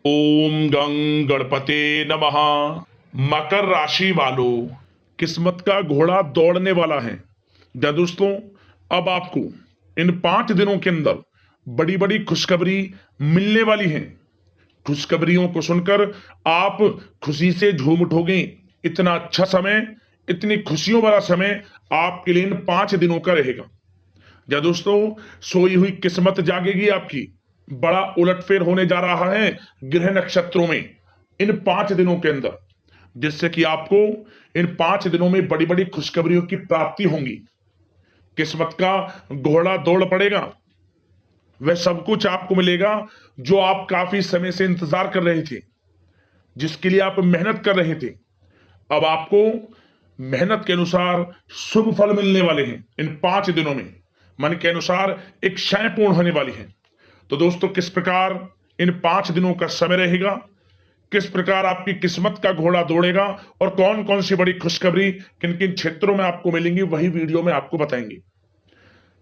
ओम गं गणपते नमः। मकर राशि वालों, किस्मत का घोड़ा दौड़ने वाला है। क्या दोस्तों, अब आपको इन 5 दिनों के अंदर बड़ी बड़ी खुशखबरी मिलने वाली है। खुशखबरियों को सुनकर आप खुशी से झूम उठोगे। इतना अच्छा समय, इतनी खुशियों वाला समय आपके लिए इन 5 दिनों का रहेगा। या दोस्तों, सोई हुई किस्मत जागेगी आपकी। बड़ा उलटफेर होने जा रहा है ग्रह नक्षत्रों में इन 5 दिनों के अंदर, जिससे कि आपको इन 5 दिनों में बड़ी बड़ी खुशखबरियों की प्राप्ति होंगी। किस्मत का घोड़ा दौड़ पड़ेगा। वह सब कुछ आपको मिलेगा जो आप काफी समय से इंतजार कर रहे थे, जिसके लिए आप मेहनत कर रहे थे। अब आपको मेहनत के अनुसार शुभ फल मिलने वाले हैं। इन 5 दिनों में मन के अनुसार एक क्षय पूर्ण होने वाली है। तो दोस्तों, किस प्रकार इन 5 दिनों का समय रहेगा, किस प्रकार आपकी किस्मत का घोड़ा दौड़ेगा और कौन कौन सी बड़ी खुशखबरी किन किन क्षेत्रों में आपको मिलेंगी, वही वीडियो में आपको बताएंगे।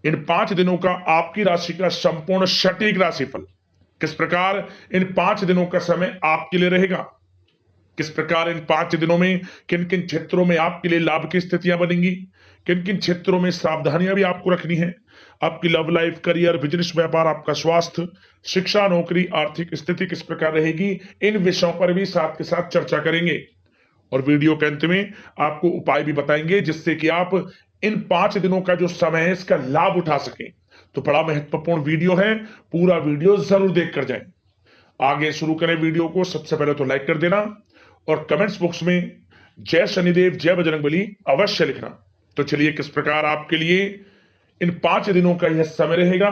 इन 5 दिनों का आपकी राशि का संपूर्ण सटीक राशिफल, किस प्रकार इन 5 दिनों का समय आपके लिए रहेगा, किस प्रकार इन 5 दिनों में किन किन क्षेत्रों में आपके लिए लाभ की स्थितियां बनेंगी, किन किन क्षेत्रों में सावधानियां भी आपको रखनी है। आपकी लव लाइफ, करियर, बिजनेस, व्यापार, आपका स्वास्थ्य, शिक्षा, नौकरी, आर्थिक स्थिति किस प्रकार रहेगी, इन विषयों पर भी साथ के साथ चर्चा करेंगे। और वीडियो के अंत में आपको उपाय भी बताएंगे, जिससे कि आप इन 5 दिनों का जो समय है इसका लाभ उठा सकें। तो बड़ा महत्वपूर्ण वीडियो है, पूरा वीडियो जरूर देख कर जाएं। आगे शुरू करें वीडियो को। सबसे पहले तो लाइक कर देना और कमेंट्स बॉक्स में जय शनिदेव, जय बजरंगबली अवश्य लिखना। तो चलिए, किस प्रकार आपके लिए इन 5 दिनों का यह समय रहेगा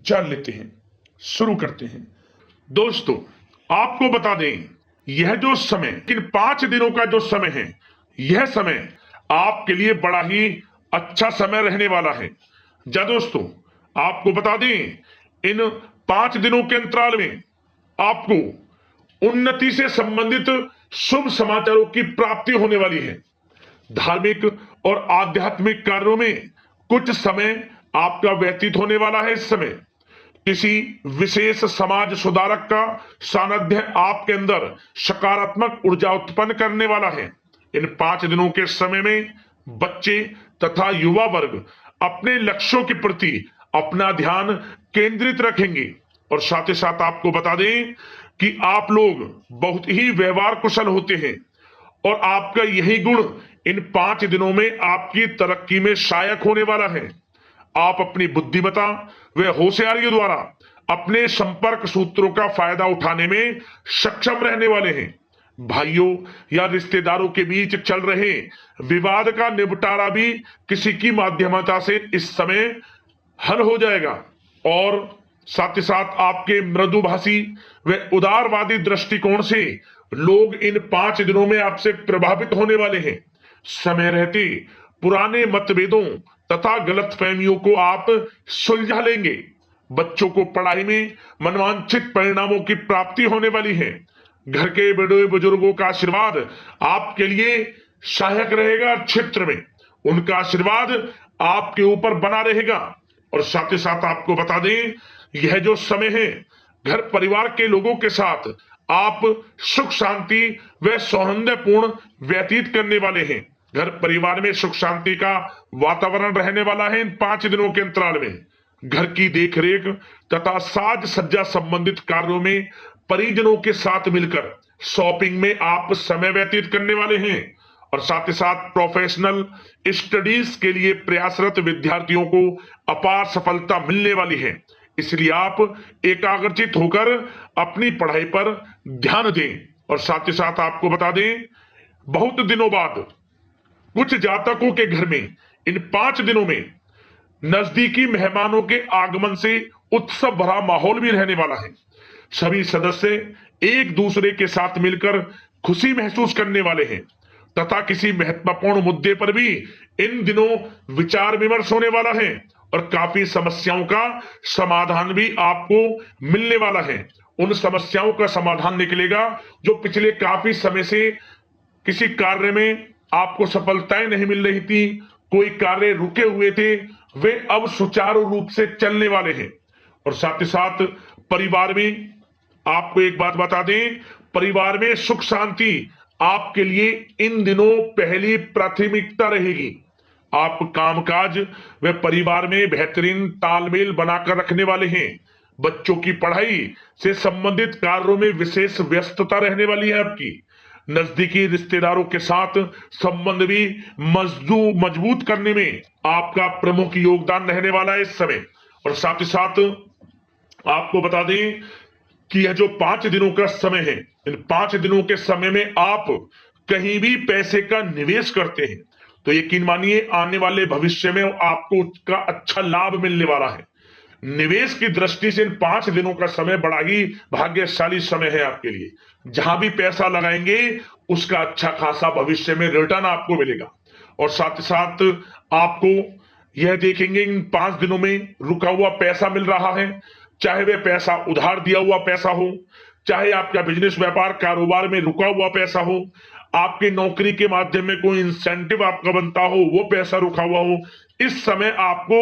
जान लेते हैं, शुरू करते हैं। दोस्तों, आपको बता दें, यह जो समय, इन 5 दिनों का जो समय है, यह समय आपके लिए बड़ा ही अच्छा समय रहने वाला है। जा दोस्तों, आपको बता दें, इन 5 दिनों के अंतराल में आपको उन्नति से संबंधित शुभ समाचारों की प्राप्ति होने वाली है। धार्मिक और आध्यात्मिक कार्यों में कुछ समय आपका व्यतीत होने वाला है। इस समय किसी विशेष समाज सुधारक का सानिध्य आपके अंदर सकारात्मक ऊर्जा उत्पन्न करने वाला है। इन 5 दिनों के समय में बच्चे तथा युवा वर्ग अपने लक्ष्यों के प्रति अपना ध्यान केंद्रित रखेंगे। और साथ ही साथ आपको बता दें कि आप लोग बहुत ही व्यवहार कुशल होते हैं और आपका यही गुण इन 5 दिनों में आपकी तरक्की में सहायक होने वाला है। आप अपनी बुद्धिमत्ता व होशियारी द्वारा अपने संपर्क सूत्रों का फायदा उठाने में सक्षम रहने वाले हैं। भाइयों या रिश्तेदारों के बीच चल रहे विवाद का निपटारा भी किसी की माध्यमता से इस समय हल हो जाएगा। और साथ ही साथ आपके मृदुभाषी व उदारवादी दृष्टिकोण से लोग इन 5 दिनों में आपसे प्रभावित होने वाले हैं। समय रहते पुराने मतभेदों तथा गलतफहमियों को आप सुलझा लेंगे। बच्चों को पढ़ाई में मनवांछित परिणामों की प्राप्ति होने वाली है। घर के बड़े बुजुर्गों का आशीर्वाद आपके लिए सहायक रहेगा। क्षेत्र में उनका आशीर्वाद आपके ऊपर बना रहेगा। और साथ ही साथ आपको बता दें, यह जो समय है, घर परिवार के लोगों के साथ आप सुख शांति व सौहार्दपूर्ण व्यतीत करने वाले हैं। घर परिवार में सुख शांति का वातावरण रहने वाला है। इन 5 दिनों के अंतराल में घर की देखरेख तथा साज सज्जा संबंधित कार्यों में परिजनों के साथ मिलकर शॉपिंग में आप समय व्यतीत करने वाले हैं। और साथ ही साथ प्रोफेशनल स्टडीज के लिए प्रयासरत विद्यार्थियों को अपार सफलता मिलने वाली है। इसलिए आप एकाग्रचित होकर अपनी पढ़ाई पर ध्यान दें। और साथ ही साथ आपको बता दें, बहुत दिनों बाद कुछ जातकों के घर में इन 5 दिनों में नजदीकी मेहमानों के आगमन से उत्सव भरा माहौल भी रहने वाला है। सभी सदस्य एक दूसरे के साथ मिलकर खुशी महसूस करने वाले हैं तथा किसी महत्वपूर्ण मुद्दे पर भी इन दिनों विचार विमर्श होने वाला है और काफी समस्याओं का समाधान भी आपको मिलने वाला है। उन समस्याओं का समाधान निकलेगा जो पिछले काफी समय से किसी कार्य में आपको सफलताएं नहीं मिल रही थी, कोई कार्य रुके हुए थे, वे अब सुचारू रूप से चलने वाले हैं। और साथ ही साथ परिवार में आपको एक बात बता दें, परिवार में सुख शांति आपके लिए इन दिनों पहली प्राथमिकता रहेगी। आप कामकाज व परिवार में बेहतरीन तालमेल बनाकर रखने वाले हैं। बच्चों की पढ़ाई से संबंधित कार्यों में विशेष व्यस्तता रहने वाली है आपकी। नजदीकी रिश्तेदारों के साथ संबंध भी मजबूत करने में आपका प्रमुख योगदान रहने वाला है इस समय। और साथ ही साथ आपको बता दें कि यह जो 5 दिनों का समय है, इन 5 दिनों के समय में आप कहीं भी पैसे का निवेश करते हैं तो यकीन मानिए आने वाले भविष्य में आपको उसका अच्छा लाभ मिलने वाला है। निवेश की दृष्टि से इन 5 दिनों का समय बड़ा ही भाग्यशाली समय है आपके लिए। जहां भी पैसा लगाएंगे उसका अच्छा खासा भविष्य में रिटर्न आपको मिलेगा। और साथ ही साथ आपको यह देखेंगे इन 5 दिनों में रुका हुआ पैसा मिल रहा है, चाहे वह पैसा उधार दिया हुआ पैसा हो, चाहे आपका बिजनेस व्यापार कारोबार में रुका हुआ पैसा हो, आपकी नौकरी के माध्यम में कोई इंसेंटिव आपका बनता हो, वो पैसा रुका हुआ हो। इस समय आपको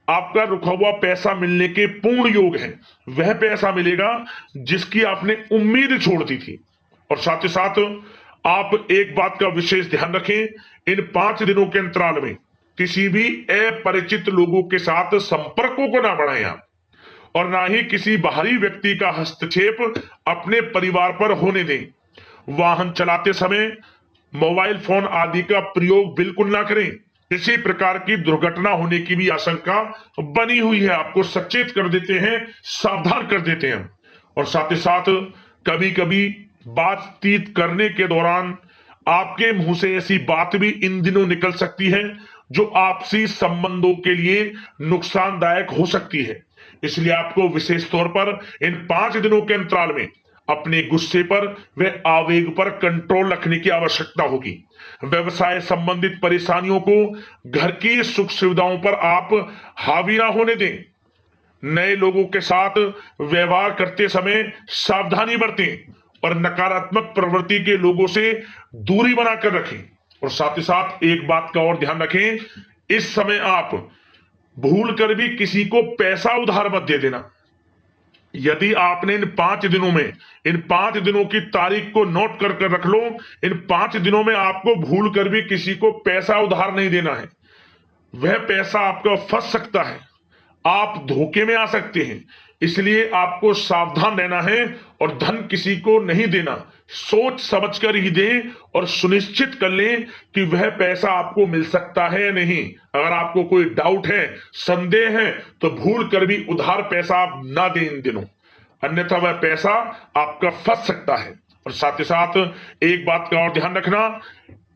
आपका रुका हुआ पैसा मिलने के पूर्ण योग है। वह पैसा मिलेगा जिसकी आपने उम्मीद छोड़ दी थी। और साथ ही साथ आप एक बात का विशेष ध्यान रखें, इन 5 दिनों के अंतराल में किसी भी अपरिचित लोगों के साथ संपर्कों को ना बढ़ाएं आप, और ना ही किसी बाहरी व्यक्ति का हस्तक्षेप अपने परिवार पर होने दें। वाहन चलाते समय मोबाइल फोन आदि का प्रयोग बिल्कुल ना करें। किसी प्रकार की दुर्घटना होने की भी आशंका बनी हुई है, आपको सचेत कर देते हैं, सावधान कर देते हैं। और साथ ही साथ कभी कभी बातचीत करने के दौरान आपके मुंह से ऐसी बात भी इन दिनों निकल सकती है जो आपसी संबंधों के लिए नुकसानदायक हो सकती है। इसलिए आपको विशेष तौर पर इन 5 दिनों के अंतराल में अपने गुस्से पर व आवेग पर कंट्रोल रखने की आवश्यकता होगी। व्यवसाय संबंधित परेशानियों को घर की सुख सुविधाओं पर आप हावी ना होने दें। नए लोगों के साथ व्यवहार करते समय सावधानी बरतें और नकारात्मक प्रवृत्ति के लोगों से दूरी बनाकर रखें। और साथ ही साथ एक बात का और ध्यान रखें, इस समय आप भूल कर भी किसी को पैसा उधार मत दे देना। यदि आपने इन 5 दिनों में इन 5 दिनों की तारीख को नोट कर कर रख लो, इन 5 दिनों में आपको भूल कर भी किसी को पैसा उधार नहीं देना है। वह पैसा आपका फंस सकता है, आप धोखे में आ सकते हैं। इसलिए आपको सावधान रहना है और धन किसी को नहीं देना। सोच समझ कर ही दें और सुनिश्चित कर लें कि वह पैसा आपको मिल सकता है या नहीं। अगर आपको कोई डाउट है, संदेह है, तो भूल कर भी उधार पैसा आप ना दें इन दिनों, अन्यथा वह पैसा आपका फंस सकता है। और साथ ही साथ एक बात का और ध्यान रखना,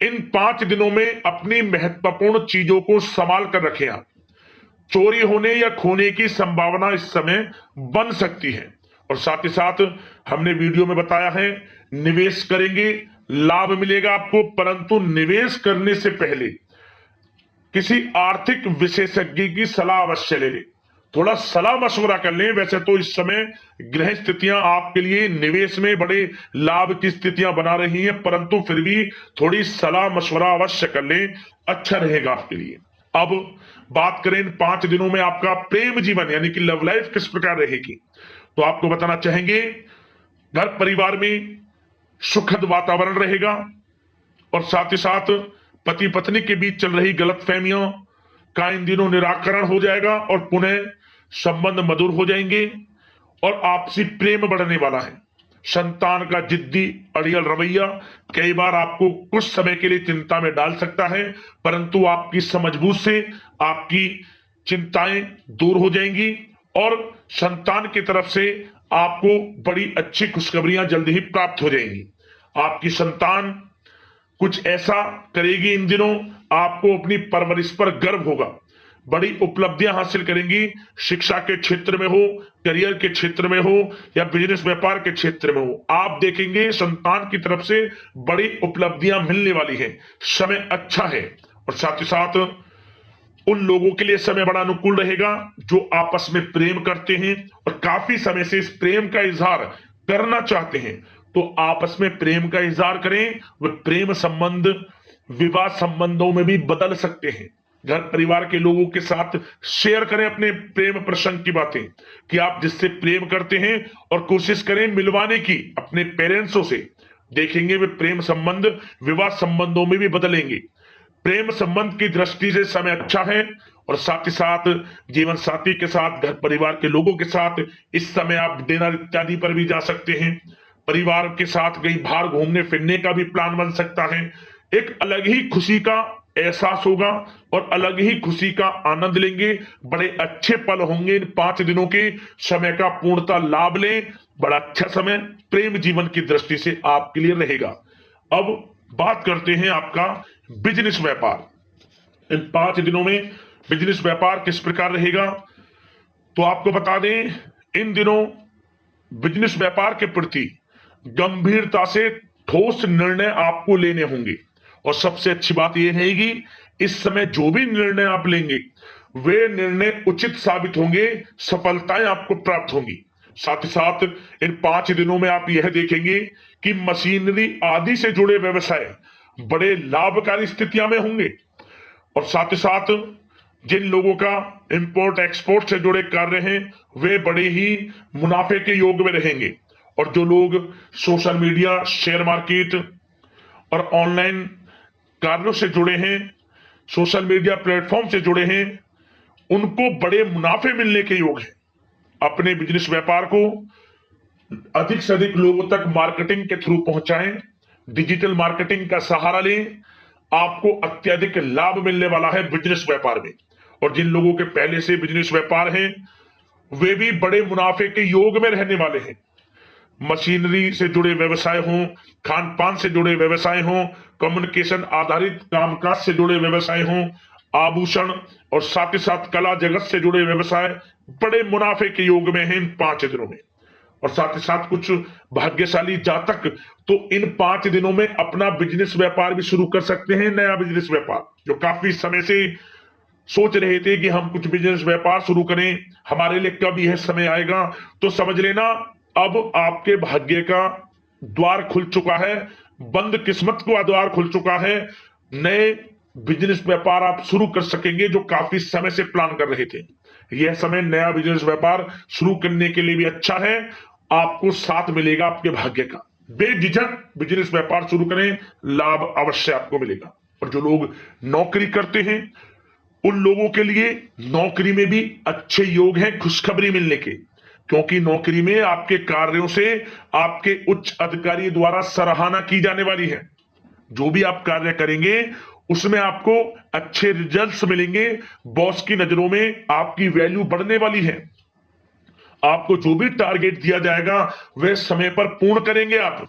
इन 5 दिनों में अपनी महत्वपूर्ण चीजों को संभाल कर रखें आप। चोरी होने या खोने की संभावना इस समय बन सकती है। और साथ ही साथ हमने वीडियो में बताया है, निवेश करेंगे लाभ मिलेगा आपको, परंतु निवेश करने से पहले किसी आर्थिक विशेषज्ञ की सलाह अवश्य ले लें, थोड़ा सलाह मशवरा कर लें। वैसे तो इस समय ग्रह स्थितियां आपके लिए निवेश में बड़े लाभ की स्थितियां बना रही हैं, परंतु फिर भी थोड़ी सलाह मशवरा अवश्य कर लें, अच्छा रहेगा आपके लिए। अब बात करें इन 5 दिनों में आपका प्रेम जीवन यानी कि लव लाइफ किस प्रकार रहेगी, तो आपको बताना चाहेंगे घर परिवार में सुखद वातावरण रहेगा। और साथ ही साथ पति पत्नी के बीच चल रही गलतफहमियों का इन दिनों निराकरण हो जाएगा और पुनः संबंध मधुर हो जाएंगे और आपसी प्रेम बढ़ने वाला है। संतान का जिद्दी अड़ियल रवैया कई बार आपको कुछ समय के लिए चिंता में डाल सकता है, परंतु आपकी समझबूझ से आपकी चिंताएं दूर हो जाएंगी और संतान की तरफ से आपको बड़ी अच्छी खुशखबरियां जल्दी ही प्राप्त हो जाएंगी। आपकी संतान कुछ ऐसा करेगी इन दिनों, आपको अपनी परवरिश पर गर्व होगा। बड़ी उपलब्धियां हासिल करेंगी, शिक्षा के क्षेत्र में हो, करियर के क्षेत्र में हो या बिजनेस व्यापार के क्षेत्र में हो। आप देखेंगे संतान की तरफ से बड़ी उपलब्धियां मिलने वाली है, समय अच्छा है। और साथ ही साथ उन लोगों के लिए समय बड़ा अनुकूल रहेगा जो आपस में प्रेम करते हैं और काफी समय से इस प्रेम का इजहार करना चाहते हैं, तो आपस में प्रेम का इजहार करें। वह प्रेम संबंध विवाह संबंधों में भी बदल सकते हैं। घर परिवार के लोगों के साथ शेयर करें अपने प्रेम प्रसंग की बातें कि आप जिससे प्रेम करते हैं, और कोशिश करें मिलवाने की अपने पेरेंट्सों से। देखेंगे वे प्रेम संबंध विवाह संबंधों में भी बदलेंगे। प्रेम संबंध की दृष्टि से समय अच्छा है, और साथ ही साथ जीवन साथी के साथ, घर परिवार के लोगों के साथ इस समय आप डिनर इत्यादि पर भी जा सकते हैं। परिवार के साथ कहीं बाहर घूमने फिरने का भी प्लान बन सकता है। एक अलग ही खुशी का एहसास होगा और अलग ही खुशी का आनंद लेंगे। बड़े अच्छे पल होंगे इन 5 दिनों के समय का पूर्णता लाभ लें। बड़ा अच्छा समय प्रेम जीवन की दृष्टि से आपके लिए रहेगा। अब बात करते हैं आपका बिजनेस व्यापार। इन 5 दिनों में बिजनेस व्यापार किस प्रकार रहेगा, तो आपको बता दें, इन दिनों बिजनेस व्यापार के प्रति गंभीरता से ठोस निर्णय आपको लेने होंगे। और सबसे अच्छी बात यह रहेगी, इस समय जो भी निर्णय आप लेंगे वे निर्णय उचित साबित होंगे, सफलताएं आपको प्राप्त होंगी। साथ ही साथ इन 5 दिनों में आप यह देखेंगे कि मशीनरी आदि से जुड़े व्यवसाय बड़े लाभकारी स्थितियां में होंगे। और साथ ही साथ जिन लोगों का इंपोर्ट एक्सपोर्ट से जुड़े कार्य हैं वे बड़े ही मुनाफे के योग में रहेंगे। और जो लोग सोशल मीडिया, शेयर मार्केट और ऑनलाइन कार्यों से जुड़े हैं, सोशल मीडिया प्लेटफॉर्म से जुड़े हैं, उनको बड़े मुनाफे मिलने के योग हैं। अपने बिजनेस व्यापार को अधिक से अधिक लोगों तक मार्केटिंग के थ्रू पहुंचाएं, डिजिटल मार्केटिंग का सहारा लें। आपको अत्यधिक लाभ मिलने वाला है बिजनेस व्यापार में। और जिन लोगों के पहले से बिजनेस व्यापार हैं वे भी बड़े मुनाफे के योग में रहने वाले हैं। मशीनरी से जुड़े व्यवसाय हों, खान पान से जुड़े व्यवसाय हों, कम्युनिकेशन आधारित कामकाज से जुड़े व्यवसाय हों, आभूषण और साथ ही साथ कला जगत से जुड़े व्यवसाय बड़े मुनाफे के योग में हैं इन 5 दिनों में। और साथ ही साथ कुछ भाग्यशाली जातक तो इन 5 दिनों में अपना बिजनेस व्यापार भी शुरू कर सकते हैं, नया बिजनेस व्यापार। जो काफी समय से सोच रहे थे कि हम कुछ बिजनेस व्यापार शुरू करें, हमारे लिए कब यह समय आएगा, तो समझ लेना अब आपके भाग्य का द्वार खुल चुका है, बंद किस्मत का द्वार खुल चुका है। नए बिजनेस व्यापार आप शुरू कर सकेंगे जो काफी समय से प्लान कर रहे थे। यह समय नया बिजनेस व्यापार शुरू करने के लिए भी अच्छा है, आपको साथ मिलेगा आपके भाग्य का। बेझिझक बिजनेस व्यापार शुरू करें, लाभ अवश्य आपको मिलेगा। और जो लोग नौकरी करते हैं उन लोगों के लिए नौकरी में भी अच्छे योग हैं खुशखबरी मिलने के, क्योंकि नौकरी में आपके कार्यों से आपके उच्च अधिकारी द्वारा सराहना की जाने वाली है। जो भी आप कार्य करेंगे उसमें आपको अच्छे रिजल्ट्स मिलेंगे, बॉस की नजरों में आपकी वैल्यू बढ़ने वाली है। आपको जो भी टारगेट दिया जाएगा वह समय पर पूर्ण करेंगे आप,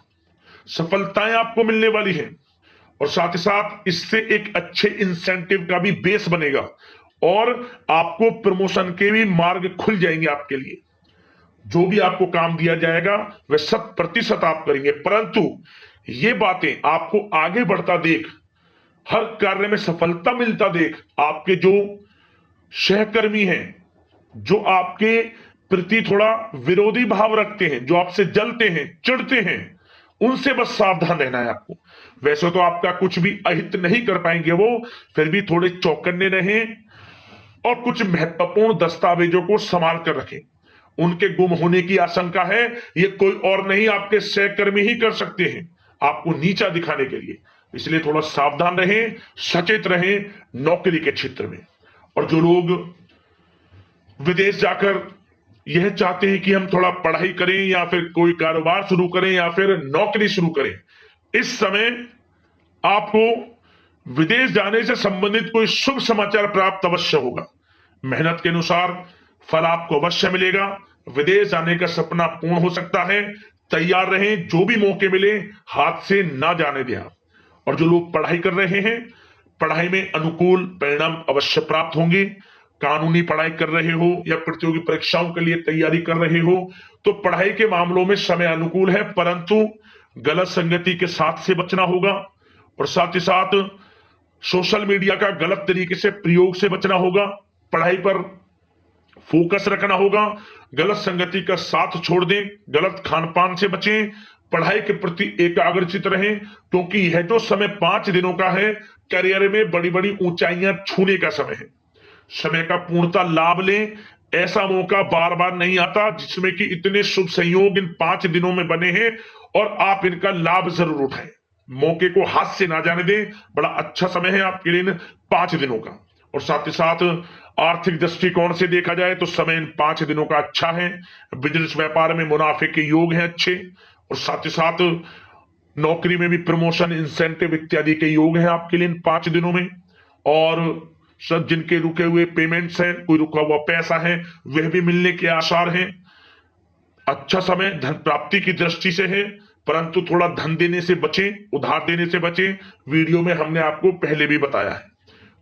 सफलताएं आपको मिलने वाली है। और साथ ही साथ इससे एक अच्छे इंसेंटिव का भी बेस बनेगा और आपको प्रमोशन के भी मार्ग खुल जाएंगे आपके लिए। जो भी आपको काम दिया जाएगा वह 100% आप करेंगे, परंतु ये बातें आपको आगे बढ़ता देख, हर कार्य में सफलता मिलता देख, आपके जो सहकर्मी हैं, जो आपके प्रति थोड़ा विरोधी भाव रखते हैं, जो आपसे जलते हैं, चिढ़ते हैं, उनसे बस सावधान रहना है आपको। वैसे तो आपका कुछ भी अहित नहीं कर पाएंगे वो, फिर भी थोड़े चौकन्ने रहें और कुछ महत्वपूर्ण दस्तावेजों को संभाल कर रखें। उनके गुम होने की आशंका है, ये कोई और नहीं आपके सहकर्मी ही कर सकते हैं आपको नीचा दिखाने के लिए। इसलिए थोड़ा सावधान रहें, सचेत रहें नौकरी के क्षेत्र में। और जो लोग विदेश जाकर यह चाहते हैं कि हम थोड़ा पढ़ाई करें या फिर कोई कारोबार शुरू करें या फिर नौकरी शुरू करें, इस समय आपको विदेश जाने से संबंधित कोई शुभ समाचार प्राप्त अवश्य होगा। मेहनत के अनुसार फल आपको अवश्य मिलेगा। विदेश जाने का सपना पूर्ण हो सकता है। तैयार रहें, जो भी मौके मिले हाथ से ना जाने दें आप। और जो लोग पढ़ाई कर रहे हैं, पढ़ाई में अनुकूल परिणाम अवश्य प्राप्त होंगे। कानूनी पढ़ाई कर रहे हो या प्रतियोगी परीक्षाओं के लिए तैयारी कर रहे हो तो पढ़ाई के मामलों में समय अनुकूल है, परंतु गलत संगति के साथ से बचना होगा। और साथ ही साथ सोशल मीडिया का गलत तरीके से प्रयोग से बचना होगा। पढ़ाई पर फोकस रखना होगा, गलत संगति का साथ छोड़ दें, गलत खान पान से बचें, पढ़ाई के प्रति एकाग्रचित रहें, क्योंकि यह जो समय 5 दिनों का है, करियर में बड़ी बड़ी ऊंचाइयां छूने का समय है। समय का पूर्णता लाभ लें, ऐसा मौका बार बार नहीं आता जिसमें कि इतने शुभ संयोग इन 5 दिनों में बने हैं और आप इनका लाभ जरूर उठाएं। मौके को हाथ से ना जाने दें, बड़ा अच्छा समय है आपके लिए इन 5 दिनों का। और साथ ही साथ आर्थिक दृष्टिकोण से देखा जाए तो समय इन 5 दिनों का अच्छा है। बिजनेस व्यापार में मुनाफे के योग हैं अच्छे, और साथ ही साथ नौकरी में भी प्रमोशन, इंसेंटिव इत्यादि के योग हैं आपके लिए इन 5 दिनों में। और सब जिनके रुके हुए पेमेंट्स हैं, कोई रुका हुआ पैसा है, वह भी मिलने के आसार हैं। अच्छा समय धन प्राप्ति की दृष्टि से है, परंतु थोड़ा धन देने से बचें, उधार देने से बचें। वीडियो में हमने आपको पहले भी बताया है।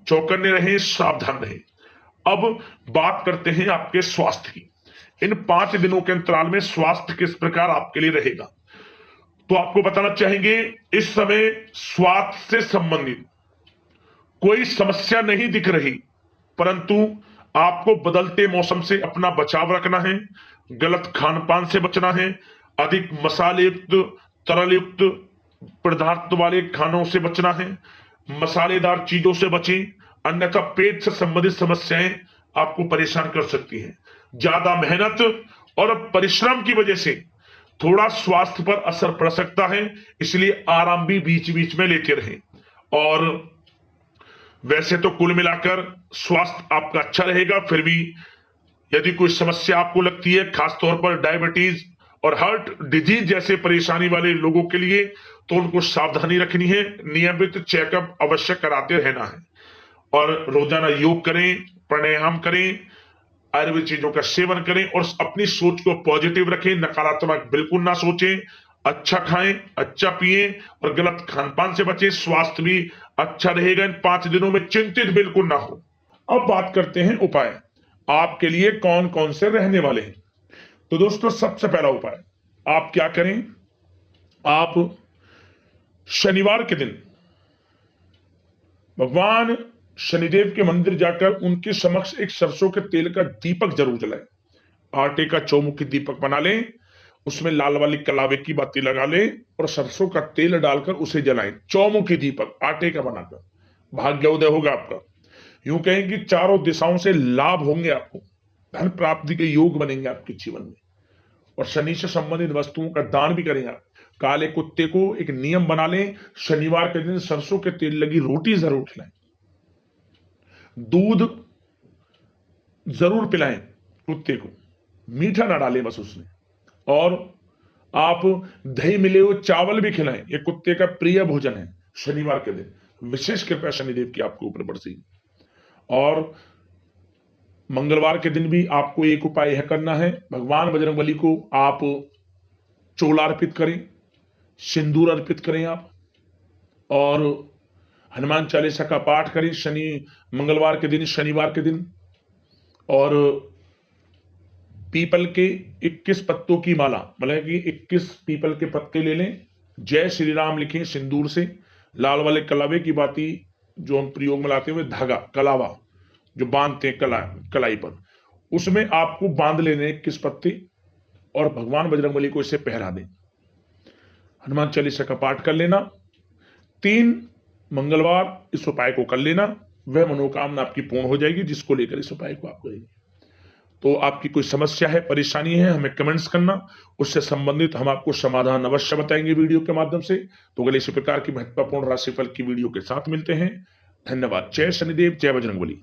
चौकन्ने रहें, सावधान रहें। अब बात करते हैं आपके स्वास्थ्य की। इन 5 दिनों के अंतराल में स्वास्थ्य किस प्रकार आपके लिए रहेगा, तो आपको बताना चाहेंगे इस समय स्वास्थ्य से संबंधित कोई समस्या नहीं दिख रही, परंतु आपको बदलते मौसम से अपना बचाव रखना है, गलत खान पान से बचना है, अधिक मसाले युक्त, तरल युक्त पदार्थ वाले खानों से बचना है, मसालेदार चीजों से बचें, अन्यथा पेट से संबंधित समस्याएं आपको परेशान कर सकती हैं। ज्यादा मेहनत और परिश्रम की वजह से थोड़ा स्वास्थ्य पर असर पड़ सकता है, इसलिए आराम भी बीच बीच में लेते रहें। और वैसे तो कुल मिलाकर स्वास्थ्य आपका अच्छा रहेगा, फिर भी यदि कोई समस्या आपको लगती है, खासतौर पर डायबिटीज और हार्ट डिजीज जैसे परेशानी वाले लोगों के लिए, तो उनको सावधानी रखनी है, नियमित चेकअप अवश्य कराते रहना है। और रोजाना योग करें, प्राणायाम करें, आयुर्वेद चीजों का सेवन करें और अपनी सोच को पॉजिटिव रखें, नकारात्मक बिल्कुल ना सोचें, अच्छा खाएं, अच्छा पिएं और गलत खान पान से बचें। स्वास्थ्य भी अच्छा रहेगा इन 5 दिनों में, चिंतित बिल्कुल ना हो। अब बात करते हैं उपाय आपके लिए कौन कौन से रहने वाले हैं। तो दोस्तों, सबसे पहला उपाय आप क्या करें, आप शनिवार के दिन भगवान शनिदेव के मंदिर जाकर उनके समक्ष एक सरसों के तेल का दीपक जरूर जलाएं। आटे का चौमुखी दीपक बना लें, उसमें लाल वाली कलावे की बाती लगा लें और सरसों का तेल डालकर उसे जलाएं। चौमुखी दीपक आटे का बनाकर, भाग्योदय होगा आपका। यूं कहें कि चारों दिशाओं से लाभ होंगे, आपको धन प्राप्ति के योग बनेंगे आपके जीवन में। और शनि से संबंधित वस्तुओं का दान भी करेंगे आप। काले कुत्ते को एक नियम बना लें, शनिवार के दिन सरसों के तेल लगी रोटी जरूर खिलाएं, दूध जरूर पिलाएं कुत्ते को, मीठा ना डालें बस उसमें। और आप दही मिले हुए चावल भी खिलाएं, ये कुत्ते का प्रिय भोजन है शनिवार के दिन। विशेष कृपा शनिदेव की आपके ऊपर बरसेगी। और मंगलवार के दिन भी आपको एक उपाय यह करना है, भगवान बजरंगबली को आप चोला अर्पित करें, सिंदूर अर्पित करें आप, और हनुमान चालीसा का पाठ करें मंगलवार के दिन, शनिवार के दिन। और पीपल के 21 पत्तों की माला, मतलब कि 21 पीपल के पत्ते ले लें, जय श्री राम लिखें सिंदूर से, लाल वाले कलावे की बाती जो हम प्रयोग में लाते हुए धागा कलावा जो बांधते हैं कलाई पर, उसमें आपको बांध लेने 21 पत्ते और भगवान बजरंगबली को इसे पहरा दें। हनुमान चालीसा का पाठ कर लेना, 3 मंगलवार इस उपाय को कर लेना, वह मनोकामना आपकी पूर्ण हो जाएगी जिसको लेकर इस उपाय को आप करेंगे। तो आपकी कोई समस्या है, परेशानी है, हमें कमेंट्स करना, उससे संबंधित हम आपको समाधान अवश्य बताएंगे वीडियो के माध्यम से। तो अगले इसी प्रकार की महत्वपूर्ण राशिफल की वीडियो के साथ मिलते हैं। धन्यवाद। जय शनिदेव, जय बजरंगबली।